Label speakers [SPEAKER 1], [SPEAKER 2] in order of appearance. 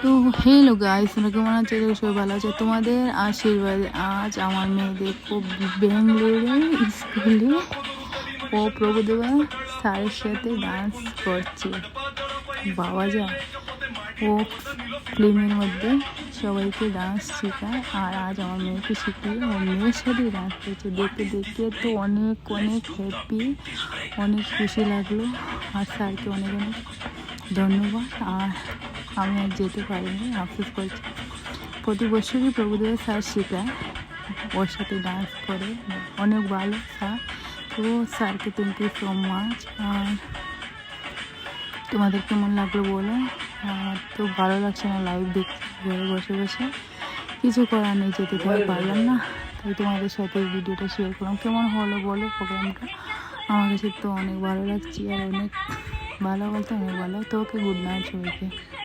[SPEAKER 1] তো hello guys, তোমরা কেমন আছো? সবাই ভালো আছে? তোমাদের আশীর্বাদে আজ আমার মেয়ে দেখো ব্যাঙ্গালোরে স্কুলে ও প্রভুদেবা স্যারের সাথে ডান্স করছে। বাবা যা, ও ফিল্মের মধ্যে সবাইকে ডান্স শেখায়, আর আজ আমার মেয়েকে শিখিয়ে ও মেয়ের সাথেই ডান্স করছে। দেখতে দেখতে তো অনেক অনেক হ্যাপি, অনেক খুশি লাগলো। আর স্যারকে অনেক অনেক ধন্যবাদ। আর আমি আর যেতে পারিনি, আফসোস করছি। প্রতি বছরই প্রভুদেব স্যার শেখায়, ওর সাথে ডান্স করে, অনেক ভালো স্যার। তো স্যারকে থ্যাংক ইউ সো মাচ। আর তোমাদের কেমন লাগলো বলো। তো ভালো লাগছে না লাইভ দেখছি ঘরে বসে বসে, কিছু করার নেই, যেতে তো পারলাম না, তাই তোমাদের সাথে এই ভিডিওটা শেয়ার করলাম। কেমন হলো বলো প্রোগ্রামটা? আমার কাছে তো অনেক ভালো লাগছে, আর অনেক ভালো বলতে অনেক ভালো। তো ওকে, গুড নাইট সবাইকে।